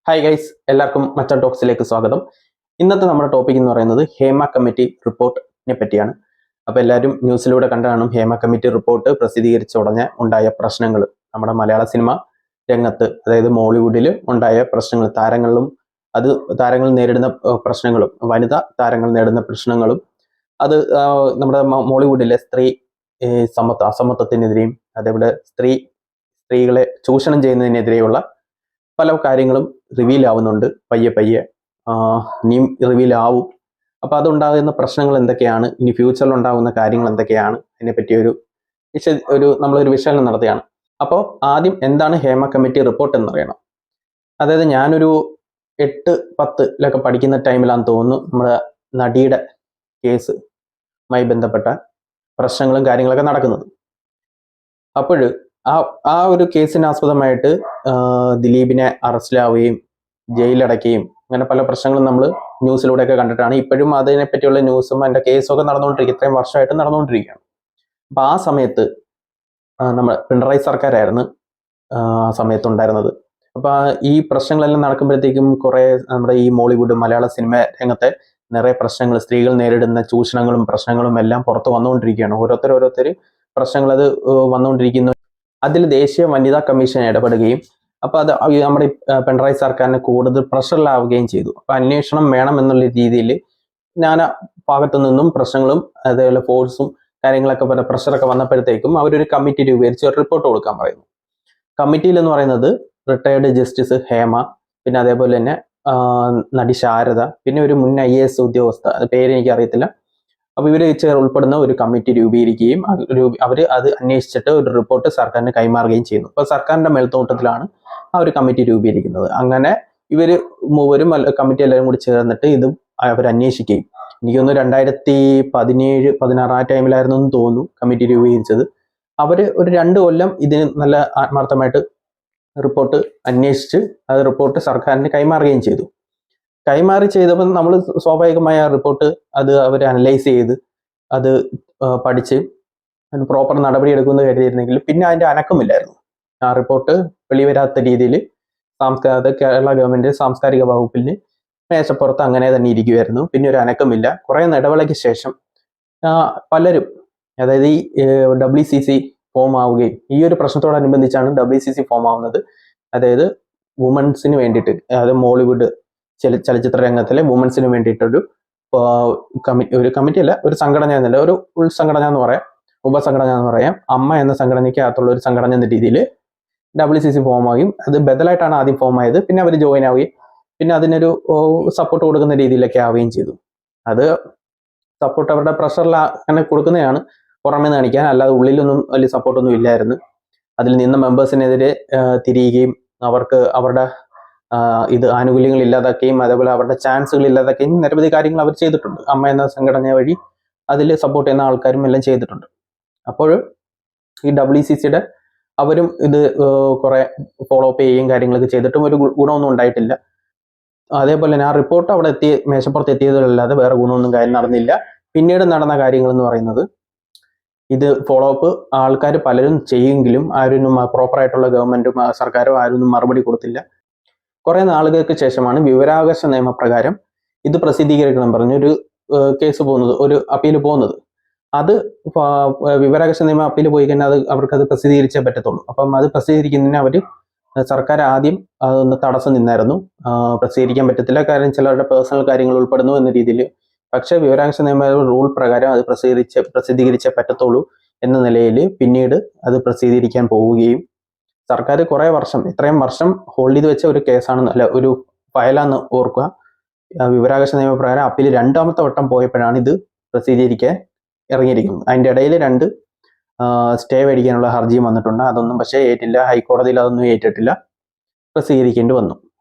Hi guys, എല്ലാവർക്കും മച്ചൻ ടോക്സിലേക്ക് സ്വാഗതം. ഇന്നത്തെ നമ്മുടെ ടോപ്പിക് എന്ന് പറയുന്നത് ഹേമ കമ്മിറ്റി റിപ്പോർട്ടിനെ പറ്റിയാണ്. അപ്പോൾ എല്ലാവരും ന്യൂസിലൂടെ കണ്ടു കാണും, ഹേമ കമ്മിറ്റി റിപ്പോർട്ട് പ്രസിദ്ധീകരിച്ച ഉടനെ ഉണ്ടായ പ്രശ്നങ്ങൾ, നമ്മുടെ മലയാള സിനിമ രംഗത്ത്, അതായത് മോളിവുഡിൽ ഉണ്ടായ പ്രശ്നങ്ങൾ, താരങ്ങൾ നേരിടുന്ന പ്രശ്നങ്ങളും വനിതാ താരങ്ങൾ നേരിടുന്ന പ്രശ്നങ്ങളും, അത് നമ്മുടെ മോളിവുഡിലെ സ്ത്രീ അസമത്വത്തിനെതിരെയും അതേപോലെ സ്ത്രീകളെ ചൂഷണം ചെയ്യുന്നതിനെതിരെയുള്ള പല കാര്യങ്ങളും റിവീൽ ആവുന്നുണ്ട്. പയ്യെ പയ്യെ ഇനിയും റിവീൽ ആവും. അപ്പോൾ അതുണ്ടാകുന്ന പ്രശ്നങ്ങൾ എന്തൊക്കെയാണ്, ഇനി ഫ്യൂച്ചറിൽ ഉണ്ടാകുന്ന കാര്യങ്ങൾ എന്തൊക്കെയാണ്, അതിനെപ്പറ്റി നമ്മളൊരു വിശകലനം നടത്തുകയാണ്. അപ്പോൾ ആദ്യം എന്താണ് ഹേമ കമ്മിറ്റി റിപ്പോർട്ട് എന്ന് പറയണം. അതായത് ഞാനൊരു 8-10 പഠിക്കുന്ന ടൈമിലാണെന്ന് തോന്നുന്നു നമ്മുടെ നടിയുടെ കേസുമായി ബന്ധപ്പെട്ട പ്രശ്നങ്ങളും കാര്യങ്ങളൊക്കെ നടക്കുന്നത്. അപ്പോൾ ആ ഒരു കേസിന് ആസ്പദമായിട്ട് ദിലീപിനെ അറസ്റ്റിലാവുകയും ജയിലടയ്ക്കുകയും അങ്ങനെ പല പ്രശ്നങ്ങളും നമ്മൾ ന്യൂസിലൂടെയൊക്കെ കണ്ടിട്ടാണ്. ഇപ്പോഴും അതിനെപ്പറ്റിയുള്ള ന്യൂസും അതിൻ്റെ കേസൊക്കെ നടന്നുകൊണ്ടിരിക്കും, ഇത്രയും വർഷമായിട്ട് നടന്നുകൊണ്ടിരിക്കുകയാണ്. അപ്പോൾ ആ സമയത്ത് നമ്മൾ പിണറായി സർക്കാരായിരുന്നു ആ സമയത്തുണ്ടായിരുന്നത്. അപ്പോൾ ഈ പ്രശ്നങ്ങളെല്ലാം നടക്കുമ്പോഴത്തേക്കും കുറേ നമ്മുടെ ഈ മോളിവുഡ് മലയാള സിനിമ രംഗത്തെ നിറയെ പ്രശ്നങ്ങൾ, സ്ത്രീകൾ നേരിടുന്ന ചൂഷണങ്ങളും പ്രശ്നങ്ങളും എല്ലാം പുറത്ത് വന്നുകൊണ്ടിരിക്കുകയാണ്. ഓരോരുത്തർ പ്രശ്നങ്ങൾ അത് വന്നുകൊണ്ടിരിക്കുന്നു. അതിൽ ദേശീയ വനിതാ കമ്മീഷൻ ഇടപെടുകയും അപ്പോൾ അത് നമ്മുടെ പിണറായി സർക്കാരിന് കൂടുതൽ പ്രഷറിലാവുകയും ചെയ്തു. അപ്പോൾ അന്വേഷണം വേണം എന്നുള്ള രീതിയിൽ നാനാ ഭാഗത്തു നിന്നും പ്രശ്നങ്ങളും അതേപോലെ ഫോഴ്സും കാര്യങ്ങളൊക്കെ പ്രഷറൊക്കെ വന്നപ്പോഴത്തേക്കും അവരൊരു കമ്മിറ്റി രൂപീകരിച്ച് ഒരു റിപ്പോർട്ട് കൊടുക്കാൻ പറയുന്നു. കമ്മിറ്റിയിൽ എന്ന് പറയുന്നത് റിട്ടയർഡ് ജസ്റ്റിസ് ഹേമ, പിന്നെ അതേപോലെ തന്നെ നടി ശാരദ, പിന്നെ ഒരു മുൻ IAS ഉദ്യോഗസ്ഥ, പേര് എനിക്ക് അറിയത്തില്ല. അപ്പോൾ ഇവർ ഉൾപ്പെടുന്ന ഒരു കമ്മിറ്റി രൂപീകരിക്കുകയും അവർ അത് അന്വേഷിച്ചിട്ട് ഒരു റിപ്പോർട്ട് സർക്കാരിന് കൈമാറുകയും ചെയ്യുന്നു. അപ്പോൾ സർക്കാരിന്റെ മേൽനോട്ടത്തിലാണ് ആ ഒരു കമ്മിറ്റി രൂപീകരിക്കുന്നത്. അങ്ങനെ ഇവർ മൂവരും കമ്മിറ്റി എല്ലാവരും കൂടി ചേർന്നിട്ട് ഇത് അവർ അന്വേഷിക്കുകയും, എനിക്കൊന്ന് 2017-16 ആ ടൈമിലായിരുന്നു എന്ന് തോന്നുന്നു കമ്മിറ്റി രൂപീകരിച്ചത്. അവർ ഒരു 2 കൊല്ലം ഇതിന് നല്ല ആത്മാർത്ഥമായിട്ട് റിപ്പോർട്ട് അന്വേഷിച്ച് അത് റിപ്പോർട്ട് സർക്കാരിന് കൈമാറുകയും ചെയ്തു. ചെയ്തപ്പോൾ നമ്മൾ സ്വാഭാവികമായ റിപ്പോർട്ട് അത് അവർ അനലൈസ് ചെയ്ത് അത് പഠിച്ച് പ്രോപ്പർ നടപടി എടുക്കുമെന്ന് കരുതിയിരുന്നെങ്കിൽ പിന്നെ അതിൻ്റെ അനക്കമില്ലായിരുന്നു. ആ റിപ്പോർട്ട് വെളിവരാത്ത രീതിയിൽ കേരള ഗവൺമെന്റ് സാംസ്കാരിക വകുപ്പിന് മേശപ്പുറത്ത് അങ്ങനെ തന്നെ ഇരിക്കുമായിരുന്നു. പിന്നെ ഒരു അനക്കമില്ല. കുറേ ഇടവേളയ്ക്ക് ശേഷം പലരും, അതായത് ഈ WCC ഫോം ആവുകയും, ഈ ഒരു പ്രശ്നത്തോടനുബന്ധിച്ചാണ് WCC ഫോം ആവുന്നത്. അതായത് വുമൻസിന് വേണ്ടിയിട്ട്, അതായത് മോളിവുഡ് ചലച്ചിത്ര രംഗത്തിലെ വുമൻസിന് വേണ്ടിയിട്ടൊരു കമ്മിറ്റി അല്ല, ഒരു സംഘടന എന്നല്ല, ഒരു ഉൾസംഘടന എന്ന് പറയാം, ഉപസംഘടന എന്ന് പറയാം. അമ്മ എന്ന സംഘടനയ്ക്കകത്തുള്ള ഒരു സംഘടന എന്ന രീതിയിൽ WCC ഫോം ആവുകയും, അത് ബദലായിട്ടാണ് ആദ്യം ഫോം ആയത്. പിന്നെ അവർ ജോയിൻ ആവുകയും പിന്നെ അതിനൊരു സപ്പോർട്ട് കൊടുക്കുന്ന രീതിയിലൊക്കെ ആവുകയും ചെയ്തു. അത് സപ്പോർട്ട് അവരുടെ പ്രഷറിൽ അങ്ങനെ കൊടുക്കുന്നതാണ്, പുറമേ കാണിക്കാൻ, അല്ലാതെ ഉള്ളിലൊന്നും വലിയ സപ്പോർട്ടൊന്നും ഇല്ലായിരുന്നു. അതിൽ നിന്ന മെമ്പേഴ്സിനെതിരെ തിരിയുകയും അവർക്ക് അവരുടെ ആനുകൂല്യങ്ങൾ ഇല്ലാതാക്കുകയും അതേപോലെ അവരുടെ ചാൻസുകൾ ഇല്ലാതാക്കുകയും നിരവധി കാര്യങ്ങൾ അവർ ചെയ്തിട്ടുണ്ട്. അമ്മ എന്ന സംഘടന വഴി അതിൽ സപ്പോർട്ട് ചെയ്യുന്ന ആൾക്കാരും എല്ലാം ചെയ്തിട്ടുണ്ട്. അപ്പോൾ ഈ WCCയുടെ അവരും ഇത് കുറെ ഫോളോ അപ്പ് ചെയ്യുകയും കാര്യങ്ങളൊക്കെ ചെയ്തിട്ടും ഒരു ഗുണമൊന്നും ഉണ്ടായിട്ടില്ല. അതേപോലെ തന്നെ ആ റിപ്പോർട്ട് അവിടെ മേശപ്പുറത്ത് എത്തിയതല്ലാതെ വേറെ ഗുണമൊന്നും കാര്യം നടന്നില്ല. പിന്നീട് നടന്ന കാര്യങ്ങൾ എന്ന് പറയുന്നത്, ഇത് ഫോളോ അപ്പ് ആൾക്കാർ പലരും ചെയ്യുമെങ്കിലും ആരും പ്രോപ്പറായിട്ടുള്ള ഗവൺമെന്റും സർക്കാരോ ആരും മറുപടി കൊടുത്തില്ല. കുറെ നാളുകൾക്ക് ശേഷമാണ് വിവരാവകാശ നിയമപ്രകാരം ഇത് പ്രസിദ്ധീകരിക്കണം പറഞ്ഞൊരു കേസ് പോകുന്നത്, ഒരു അപ്പീൽ പോകുന്നത്. അത് വിവരാവകാശ നിയമം അപ്പീൽ പോയി കഴിഞ്ഞാൽ അവർക്കത് പ്രസിദ്ധീകരിച്ചേ പറ്റത്തുള്ളൂ. അപ്പം അത് പ്രസിദ്ധീകരിക്കുന്നതിന് സർക്കാർ ആദ്യം അതൊന്ന് തടസ്സം നിന്നായിരുന്നു. പ്രസിദ്ധീകരിക്കാൻ പറ്റത്തില്ല, കാരണം ചിലരുടെ പേഴ്സണൽ കാര്യങ്ങൾ ഉൾപ്പെടുന്നു എന്ന രീതിയിൽ. പക്ഷെ വിവരാവകാശ നിയമ റൂൾ പ്രകാരം അത് പ്രസിദ്ധീകരിച്ചേ പറ്റത്തുള്ളൂ എന്ന നിലയിൽ പിന്നീട് അത് പ്രസിദ്ധീകരിക്കാൻ പോവുകയും, സർക്കാർ ഇത്രയും വർഷം ഹോൾഡ് ചെയ്ത് വെച്ച ഒരു കേസാണ്, അല്ല ഒരു ഫയലാന്ന് ഓർക്കുക. വിവരാവകാശ നിയമപ്രകാരം അപ്പീൽ 2ാമത്തെ വട്ടം പോയപ്പോഴാണ് ഇത് പ്രസിദ്ധീകരിക്കാൻ ഇറങ്ങിയിരിക്കുന്നത്. അതിൻ്റെ ഇടയിൽ 2 സ്റ്റേ മേടിക്കാനുള്ള ഹർജിയും വന്നിട്ടുണ്ട്. അതൊന്നും പക്ഷേ ഏറ്റില്ല, ഹൈക്കോടതിയിൽ അതൊന്നും ഏറ്റിട്ടില്ല, പ്രസിദ്ധീകരിക്കേണ്ടി വന്നു.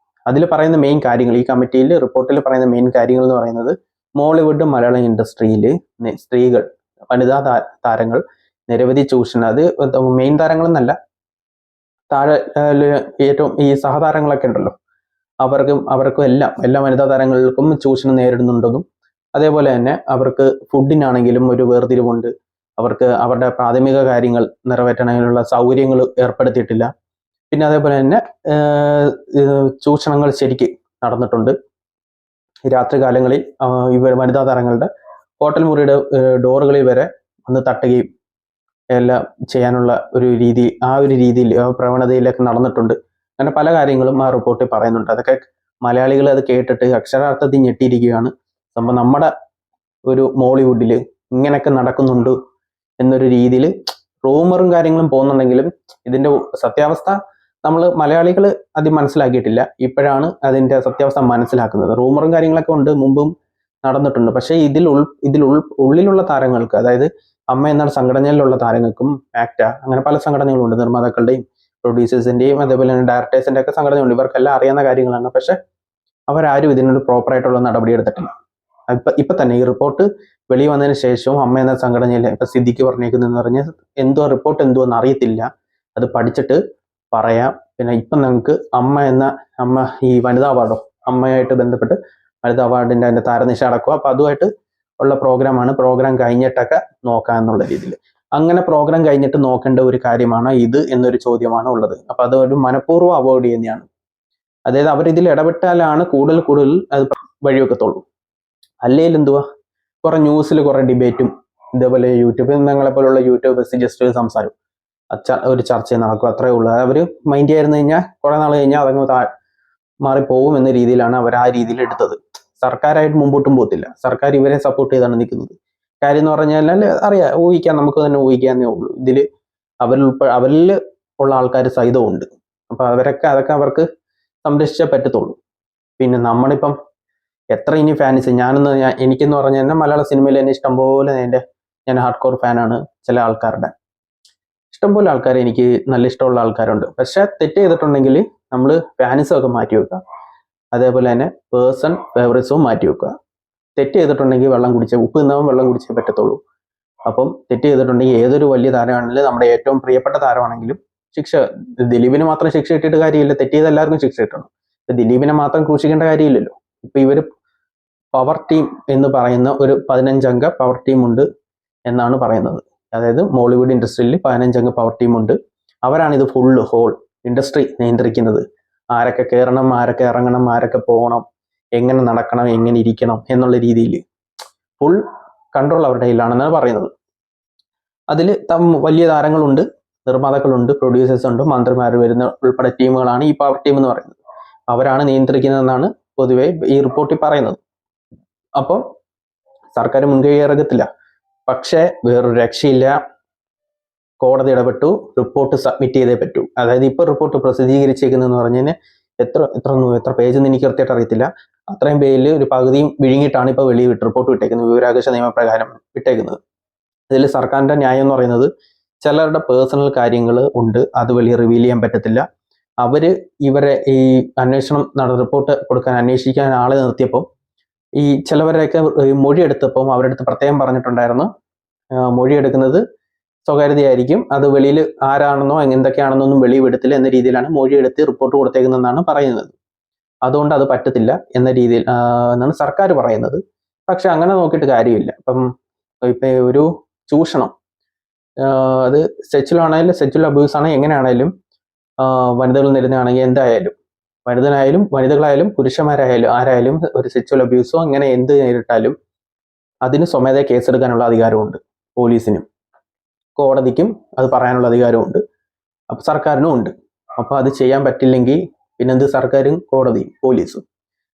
അതിൽ പറയുന്ന മെയിൻ കാര്യങ്ങൾ, ഈ കമ്മിറ്റിയിൽ റിപ്പോർട്ടിൽ പറയുന്ന മെയിൻ കാര്യങ്ങൾ എന്ന് പറയുന്നത്, മോളിവുഡ് മലയാളം ഇൻഡസ്ട്രിയിൽ സ്ത്രീകൾ, വനിതാ താരങ്ങൾ നിരവധി ചൂഷണം, അത് മെയിൻ താരങ്ങളെന്നല്ല, താഴെ ഏറ്റവും ഈ സഹതാരങ്ങളൊക്കെ ഉണ്ടല്ലോ, അവർക്കും എല്ലാ വനിതാ താരങ്ങൾക്കും ചൂഷണം നേരിടുന്നുണ്ടെന്നും, അതേപോലെ തന്നെ അവർക്ക് ഫുഡിനാണെങ്കിലും ഒരു വേർതിരിവുണ്ട്, അവർക്ക് അവരുടെ പ്രാഥമിക കാര്യങ്ങൾ നിറവേറ്റണതിനുള്ള സൗകര്യങ്ങൾ ഏർപ്പെടുത്തിയിട്ടില്ല. പിന്നെ അതേപോലെ തന്നെ ചൂഷണങ്ങൾ ശരിക്ക് നടന്നിട്ടുണ്ട്. രാത്രി കാലങ്ങളിൽ ഇവർ വനിതാ താരങ്ങളുടെ ഹോട്ടൽ മുറിയുടെ ഡോറുകളിൽ വരെ വന്ന് തട്ടുകയും എല്ലാം ചെയ്യാനുള്ള ഒരു രീതിയിൽ പ്രവണതയിലൊക്കെ നടന്നിട്ടുണ്ട്. അങ്ങനെ പല കാര്യങ്ങളും ആ റിപ്പോർട്ടിൽ പറയുന്നുണ്ട്. അതൊക്കെ മലയാളികൾ അത് കേട്ടിട്ട് അക്ഷരാർത്ഥത്തിൽ ഞെട്ടിയിരിക്കുകയാണ്. നമ്മുടെ ഒരു മോളിവുഡിൽ ഇങ്ങനെയൊക്കെ നടക്കുന്നുണ്ട് എന്നൊരു രീതിയിൽ റൂമറും കാര്യങ്ങളും പോകുന്നുണ്ടെങ്കിലും ഇതിന്റെ സത്യാവസ്ഥ നമ്മൾ മലയാളികൾ അത് മനസ്സിലാക്കിയിട്ടില്ല. ഇപ്പോഴാണ് അതിന്റെ സത്യാവസ്ഥ മനസ്സിലാക്കുന്നത്. റൂമറും കാര്യങ്ങളൊക്കെ ഉണ്ട്, മുമ്പും നടന്നിട്ടുണ്ട്. പക്ഷേ ഉള്ളിലുള്ള താരങ്ങൾക്ക്, അതായത് അമ്മ എന്ന സംഘടനയിലുള്ള താരങ്ങൾക്കും ആക്ട അങ്ങനെ പല സംഘടനകളുണ്ട്, നിർമ്മാതാക്കളുടെയും പ്രൊഡ്യൂസേഴ്സിന്റെയും അതേപോലെ തന്നെ ഡയറക്ടേഴ്സിന്റെ ഒക്കെ സംഘടനയുണ്ട്. ഇവർക്കെല്ലാം അറിയാവുന്ന കാര്യങ്ങളാണ്. പക്ഷെ അവരാരും ഇതിനൊരു പ്രോപ്പറായിട്ടുള്ള നടപടി എടുത്തിട്ടില്ല. ഇപ്പൊ തന്നെ ഈ റിപ്പോർട്ട് വെളി വന്നതിന് ശേഷവും അമ്മ എന്ന സംഘടനയിൽ ഇപ്പൊ സിദ്ദിഖ് പറഞ്ഞേക്കുന്നതെന്ന് പറഞ്ഞാൽ റിപ്പോർട്ട് എന്തോന്ന് അറിയത്തില്ല, അത് പഠിച്ചിട്ട് പറയാം. പിന്നെ ഇപ്പൊ നമുക്ക് അമ്മ ഈ വനിതാ അവാർഡോ അമ്മയായിട്ട് ബന്ധപ്പെട്ട് വനിതാ അവാർഡിന്റെ അതിന്റെ താരനിശ അടക്കുക. അപ്പൊ അതുമായിട്ട് ഉള്ള പ്രോഗ്രാമാണ്. പ്രോഗ്രാം കഴിഞ്ഞിട്ടൊക്കെ നോക്കാം എന്നുള്ള രീതിയിൽ. അങ്ങനെ പ്രോഗ്രാം കഴിഞ്ഞിട്ട് നോക്കേണ്ട ഒരു കാര്യമാണ് ഇത് എന്നൊരു ചോദ്യമാണ് ഉള്ളത്. അപ്പൊ അതൊരു മനഃപൂർവ്വം അവോയ്ഡ് ചെയ്യുന്നതാണ്. അതായത് അവരിതിൽ ഇടപെട്ടാലാണ് കൂടുതൽ അത് വഴിവെക്കത്തുള്ളൂ. അല്ലെങ്കിൽ എന്തുവാ, കുറെ ന്യൂസിൽ കുറെ ഡിബേറ്റും ഇതേപോലെ യൂട്യൂബിൽ ഞങ്ങളെ പോലുള്ള യൂട്യൂബേഴ്സ് ജസ്റ്റ് ഒരു സംസാരം, ഒരു ചർച്ച നടക്കും, അത്രേ ഉള്ളൂ. അവർ മൈൻഡ് ചെയ്യായിരുന്നു കഴിഞ്ഞാൽ കുറെ നാൾ കഴിഞ്ഞാൽ അതങ്ങ് മാറിപ്പോകും എന്ന രീതിയിലാണ് അവർ ആ രീതിയിൽ എടുത്തത്. സർക്കാരായിട്ട് മുമ്പോട്ടും പോകത്തില്ല. സർക്കാർ ഇവരെ സപ്പോർട്ട് ചെയ്താണ് നിൽക്കുന്നത്. കാര്യം എന്ന് പറഞ്ഞാൽ അറിയാം, ഊഹിക്കാം, നമുക്ക് തന്നെ ഊഹിക്കാന്നേ ഉള്ളൂ. ഇതിൽ അവരിൽ ഉള്ള ആൾക്കാർ സഹിതമുണ്ട്. അപ്പൊ അതൊക്കെ അവർക്ക് സംരക്ഷിച്ചേ പറ്റത്തുള്ളൂ. പിന്നെ നമ്മളിപ്പം എത്ര ഇനി ഫാൻസ്, എനിക്കെന്ന് പറഞ്ഞാൽ തന്നെ മലയാള സിനിമയിൽ തന്നെ ഇഷ്ടംപോലെ ഞാൻ ഹാർഡ് കോർ ഫാനാണ്. ചില ആൾക്കാരുടെ ഇഷ്ടംപോലെ ആൾക്കാർ എനിക്ക് നല്ല ഇഷ്ടമുള്ള ആൾക്കാരുണ്ട്. പക്ഷെ തെറ്റ് ചെയ്തിട്ടുണ്ടെങ്കിൽ നമ്മൾ ഫാൻസും ഒക്കെ മാറ്റി വെക്കുക, അതേപോലെ തന്നെ പേഴ്സൺ ഫേവറേറ്റ്സും മാറ്റി വെക്കുക. തെറ്റ് ചെയ്തിട്ടുണ്ടെങ്കിൽ ഉപ്പ് തിന്നവൻ വെള്ളം കുടിച്ചേ പറ്റത്തുള്ളൂ. അപ്പം തെറ്റ് ചെയ്തിട്ടുണ്ടെങ്കിൽ ഏതൊരു വലിയ താരമാണെങ്കിലും, നമ്മുടെ ഏറ്റവും പ്രിയപ്പെട്ട താരമാണെങ്കിലും ദിലീപിന് മാത്രം ശിക്ഷ കിട്ടിയിട്ട് കാര്യമില്ല. തെറ്റ് ചെയ്ത് എല്ലാവർക്കും ശിക്ഷ കിട്ടണം. ദിലീപിനെ മാത്രം ക്രൂശിക്കേണ്ട കാര്യമില്ലല്ലോ. ഇപ്പൊ ഇവര് പവർ ടീം എന്ന് പറയുന്ന ഒരു 15 അംഗ പവർ ടീം ഉണ്ട് എന്നാണ് പറയുന്നത്. അതായത് മോളിവുഡ് ഇൻഡസ്ട്രിയിൽ 15 അംഗ പവർ ടീം ഉണ്ട്. അവരാണ് ഇത് ഹോൾ ഇൻഡസ്ട്രി നിയന്ത്രിക്കുന്നത്. ആരൊക്കെ കയറണം, ആരൊക്കെ ഇറങ്ങണം, ആരൊക്കെ പോകണം, എങ്ങനെ നടക്കണം, എങ്ങനെ ഇരിക്കണം എന്നുള്ള രീതിയിൽ ഫുൾ കൺട്രോൾ അവരുടെ കയ്യിലാണെന്നാണ് പറയുന്നത്. അതിൽ വലിയ താരങ്ങളുണ്ട്, നിർമ്മാതാക്കളുണ്ട്, പ്രൊഡ്യൂസേഴ്സ് ഉണ്ട്, മന്ത്രിമാർ വരുന്ന ഉൾപ്പെടെ ടീമുകളാണ് ഈ പവർ ടീം എന്ന് പറയുന്നത്. അവരാണ് നിയന്ത്രിക്കുന്നതെന്നാണ് പൊതുവെ ഈ റിപ്പോർട്ടിൽ പറയുന്നത്. അപ്പം സർക്കാർ മുൻകൈ ഇറങ്ങത്തില്ല. പക്ഷേ വേറൊരു രക്ഷയില്ല, കോടതി ഇടപെട്ടു, റിപ്പോർട്ട് സബ്മിറ്റ് ചെയ്തേ പറ്റൂ. അതായത് ഇപ്പൊ റിപ്പോർട്ട് പ്രസിദ്ധീകരിച്ചേക്കുന്നതെന്ന് പറഞ്ഞാൽ എത്ര പേജ് എന്ന് എനിക്ക് കൃത്യമായിട്ട് അറിയത്തില്ല. അത്രയും പേജിൽ ഒരു പകുതിയും വിഴുങ്ങിയിട്ടാണ് ഇപ്പൊ റിപ്പോർട്ട് വിട്ടേക്കുന്നത്, വിവരാവകാശ നിയമപ്രകാരം വിട്ടേക്കുന്നത്. ഇതിൽ സർക്കാരിന്റെ ന്യായം എന്ന് പറയുന്നത് ചിലരുടെ പേഴ്സണൽ കാര്യങ്ങൾ ഉണ്ട്, അത് റിവീൽ ചെയ്യാൻ പറ്റത്തില്ല. ഇവരെ ഈ റിപ്പോർട്ട് കൊടുക്കാൻ അന്വേഷിക്കാൻ ആളെ നിർത്തിയപ്പോൾ ഈ ചിലവരെയൊക്കെ മൊഴിയെടുത്തപ്പം അവരുടെ അടുത്ത് പ്രത്യേകം പറഞ്ഞിട്ടുണ്ടായിരുന്നു, മൊഴിയെടുക്കുന്നത് സ്വകാര്യതയായിരിക്കും, അത് വെളിയിൽ ആരാണെന്നോ എന്തൊക്കെയാണെന്നൊന്നും വെളിവിടത്തില്ല എന്ന രീതിയിലാണ് മൊഴിയെടുത്ത് റിപ്പോർട്ട് കൊടുത്തേക്കുന്നതെന്നാണ് പറയുന്നത്. അതുകൊണ്ട് അത് പറ്റത്തില്ല എന്ന രീതിയിൽ എന്നാണ് സർക്കാർ പറയുന്നത്. പക്ഷെ അങ്ങനെ നോക്കിയിട്ട് കാര്യമില്ല. ഇപ്പൊ ഒരു ചൂഷണം, അത് സെക്ച്വൽ ആണെങ്കിലും സെക്ച്വൽ അബ്യൂസ് ആണെങ്കിൽ എങ്ങനെയാണെങ്കിലും വനിതകൾ നേരിടുകയാണെങ്കിൽ എന്തായാലും വനിതകളായാലും പുരുഷന്മാരായാലും ആരായാലും ഒരു സെക്ച്വൽ അബ്യൂസോ അങ്ങനെ എന്ത് നേരിട്ടാലും അതിന് സ്വമേധയാ കേസെടുക്കാനുള്ള അധികാരമുണ്ട് പോലീസിനും, കോടതിക്കും അത് പറയാനുള്ള അധികാരമുണ്ട്, അപ്പൊ സർക്കാരിനും ഉണ്ട്. അപ്പൊ അത് ചെയ്യാൻ പറ്റില്ലെങ്കിൽ പിന്നെന്ത് സർക്കാരും കോടതിയും പോലീസും?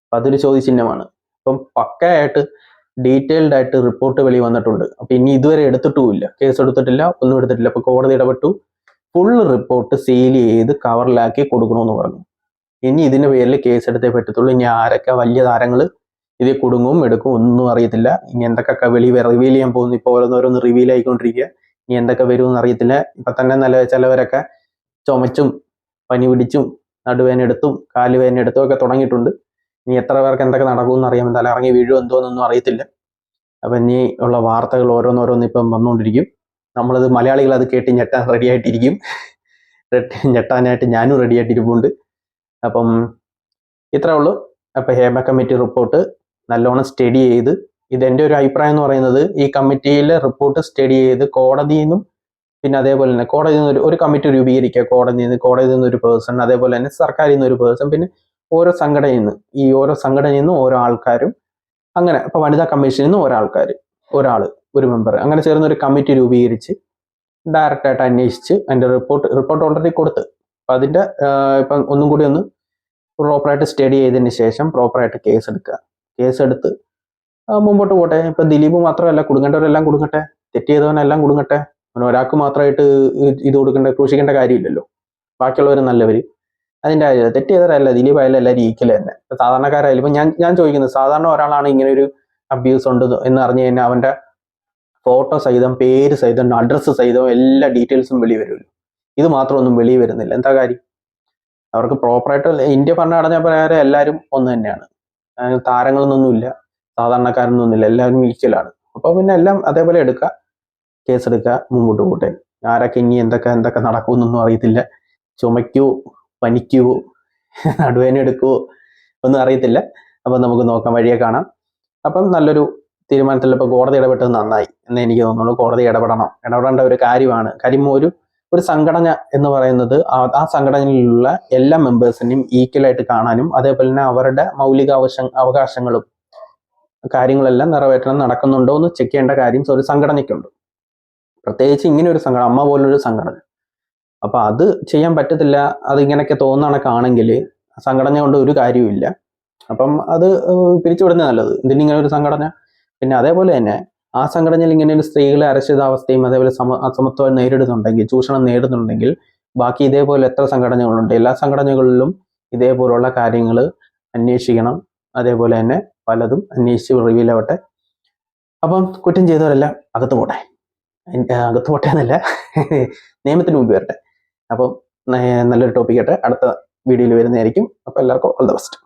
അപ്പൊ അതൊരു ചോദ്യചിഹ്നമാണ്. ഇപ്പം പക്കയായിട്ട് ഡീറ്റെയിൽഡ് ആയിട്ട് റിപ്പോർട്ട് വെളി വന്നിട്ടുണ്ട്. അപ്പൊ ഇനി ഇതുവരെ എടുത്തിട്ടുമില്ല, കേസ് എടുത്തിട്ടില്ല, ഒന്നും എടുത്തിട്ടില്ല. അപ്പൊ കോടതി ഇടപെട്ടു, ഫുൾ റിപ്പോർട്ട് സീൽ ചെയ്ത് കവറിലാക്കി കൊടുക്കണമെന്ന് പറഞ്ഞു. ഇനി ഇതിന്റെ പേരിൽ കേസ് എടുത്തേ പറ്റത്തുള്ളൂ. ഇനി ആരൊക്കെ വലിയ താരങ്ങൾ ഇതിൽ കുടുങ്ങും എടുക്കും ഒന്നും അറിയത്തില്ല. ഇനി എന്തൊക്കെ റിവീൽ ചെയ്യാൻ പോകുന്നു, ഇപ്പൊ ഓരോന്നോരോന്ന് റിവീൽ ആയിക്കൊണ്ടിരിക്കുക. ഇനി എന്തൊക്കെ വരുമെന്ന് അറിയത്തില്ല. ഇപ്പൊ തന്നെ ചിലവരൊക്കെ ചുമച്ചും പനി പിടിച്ചും നടുവേന എടുത്തും കാലുവേന എടുത്തും ഒക്കെ തുടങ്ങിയിട്ടുണ്ട്. ഇനി എത്ര പേർക്ക് എന്തൊക്കെ നടക്കുമെന്ന് അറിയാൻ തല ഇറങ്ങി വീഴും എന്തോന്നൊന്നും അറിയത്തില്ല. അപ്പൊ ഇനി ഉള്ള വാർത്തകൾ ഓരോന്നോരോന്ന് ഇപ്പം വന്നുകൊണ്ടിരിക്കും. നമ്മളത് മലയാളികൾ അത് കേട്ട് ഞെട്ടാൻ റെഡി ആയിട്ടിരിക്കും. ഞെട്ടാനായിട്ട് ഞാനും റെഡി ആയിട്ടിരിപ്പുണ്ട്. അപ്പം ഇത്രേ ഉള്ളൂ. അപ്പൊ ഹേമ കമ്മിറ്റി റിപ്പോർട്ട് നല്ലോണം സ്റ്റഡി ചെയ്ത്, ഇതെന്റെ ഒരു അഭിപ്രായം എന്ന് പറയുന്നത്, ഈ കമ്മിറ്റിയിലെ റിപ്പോർട്ട് സ്റ്റഡി ചെയ്ത് കോടതിയിൽ നിന്നും പിന്നെ അതേപോലെ തന്നെ കോടതിയിൽ നിന്ന് ഒരു കമ്മിറ്റി രൂപീകരിക്കുക, കോടതിയിൽ നിന്ന് ഒരു പേഴ്സൺ, അതേപോലെ തന്നെ സർക്കാരിൽ നിന്ന് ഒരു പേഴ്സൺ, പിന്നെ ഓരോ സംഘടനയിൽ നിന്നും ഓരോ ആൾക്കാരും, അങ്ങനെ ഇപ്പൊ വനിതാ കമ്മീഷനിൽ നിന്ന് ഒരു മെമ്പർ, അങ്ങനെ ചേർന്ന് ഒരു കമ്മിറ്റി രൂപീകരിച്ച് ഡയറക്റ്റായിട്ട് അന്വേഷിച്ച് അതിന്റെ റിപ്പോർട്ട് ഓൾറെഡി കൊടുത്ത്, അപ്പൊ അതിന്റെ ഇപ്പം ഒന്നും കൂടി ഒന്ന് പ്രോപ്പറായിട്ട് സ്റ്റഡി ചെയ്തതിന് ശേഷം പ്രോപ്പറായിട്ട് കേസെടുത്ത് മുമ്പോട്ട് പോട്ടെ. ഇപ്പൊ ദിലീപ് മാത്രമല്ല, കുടുങ്ങേണ്ടവരെല്ലാം കുടുങ്ങട്ടെ, തെറ്റ് ചെയ്തവനെല്ലാം കുടുങ്ങട്ടെ. ഒരാൾക്ക് മാത്രമായിട്ട് ഇത് ക്രൂശിക്കേണ്ട കാര്യമില്ലല്ലോ. ബാക്കിയുള്ളവർ നല്ലവര്, അതിന്റെ കാര്യമില്ല. തെറ്റ് ചെയ്തവരല്ല, ദിലീപ് ആയാലും എല്ലാവരും ഈക്വൽ തന്നെ. സാധാരണക്കാരായാലും ഇപ്പൊ ഞാൻ ചോദിക്കുന്നത്, സാധാരണ ഒരാളാണ് ഇങ്ങനെ ഒരു അബ്യൂസ് ഉണ്ട് എന്ന് അറിഞ്ഞു കഴിഞ്ഞാൽ അവന്റെ ഫോട്ടോ സഹിതം, പേര് സഹിതം, അഡ്രസ്സ് സഹിതം എല്ലാ ഡീറ്റെയിൽസും വെളി വരുമല്ലോ. ഇത് മാത്രമൊന്നും വെളി വരുന്നില്ല. എന്താ കാര്യം? അവർക്ക് പ്രോപ്പറായിട്ട് ഇന്ത്യ ഭരണഘടന പ്രകാരം എല്ലാവരും ഒന്ന് തന്നെയാണ്. താരങ്ങളൊന്നുമില്ല, സാധാരണക്കാരനൊന്നുമില്ല, എല്ലാവരും ഈക്വലാണ്. അപ്പൊ പിന്നെ എല്ലാം അതേപോലെ കേസെടുക്കുക, മുമ്പോട്ട് പോട്ടെ. ആരൊക്കെ ഇനി എന്തൊക്കെ നടക്കുമെന്നൊന്നും അറിയത്തില്ല. ചുമയ്ക്കുവോ, പനിക്കുവോ, നടുവേന എടുക്കുവോ ഒന്നും അറിയത്തില്ല. അപ്പം നമുക്ക് നോക്കാം, വഴിയെ കാണാം. അപ്പം നല്ലൊരു തീരുമാനത്തിൽ ഇപ്പൊ കോടതി ഇടപെട്ടത് നന്നായി എന്ന് എനിക്ക് തോന്നുന്നു. കോടതി ഇടപെടേണ്ട ഒരു കാര്യമാണ്. കാര്യം ഒരു സംഘടന എന്ന് പറയുന്നത് ആ സംഘടനയിലുള്ള എല്ലാ മെമ്പേഴ്സിനെയും ഈക്വലായിട്ട് കാണാനും, അതേപോലെ തന്നെ അവരുടെ മൗലിക അവകാശങ്ങളും കാര്യങ്ങളെല്ലാം നടക്കുന്നുണ്ടോ എന്ന് ചെക്ക് ചെയ്യേണ്ട കാര്യം ഒരു സംഘടനയ്ക്കുണ്ട്. പ്രത്യേകിച്ച് ഇങ്ങനെ ഒരു സംഘടന, അമ്മ പോലൊരു സംഘടന. അപ്പൊ അത് ചെയ്യാൻ പറ്റത്തില്ല. അത് ഇങ്ങനെയൊക്കെ തോന്നണക്കാണെങ്കിൽ സംഘടന കൊണ്ട് ഒരു കാര്യവുമില്ല. അപ്പം അത് പിരിച്ചുവിടുന്നത് നല്ലത്. ഇതിനിങ്ങനെ ഒരു സംഘടന. പിന്നെ അതേപോലെ തന്നെ ആ സംഘടനയിൽ ഇങ്ങനെ ഒരു സ്ത്രീകളെ അരക്ഷിതാവസ്ഥയും അതേപോലെ അസമത്വം നേരിടുന്നുണ്ടെങ്കിൽ, ചൂഷണം നേരിടുന്നുണ്ടെങ്കിൽ, ബാക്കി ഇതേപോലെ എത്ര സംഘടനകളുണ്ട്, എല്ലാ സംഘടനകളിലും ഇതേപോലുള്ള കാര്യങ്ങൾ അന്വേഷിക്കണം. അതേപോലെ തന്നെ പലതും അന്വേഷിച്ച് റിവീൽ ആവട്ടെ. അപ്പം കുറ്റം ചെയ്തവരെല്ലാം അകത്ത് പോട്ടെ എന്നല്ല, നിയമത്തിന് മുമ്പ് വരട്ടെ. അപ്പം നല്ലൊരു ടോപ്പിക്കായിട്ട് അടുത്ത വീഡിയോയിൽ വരുന്നതായിരിക്കും. അപ്പോൾ എല്ലാവർക്കും ഓൾ ദ ബെസ്റ്റ്.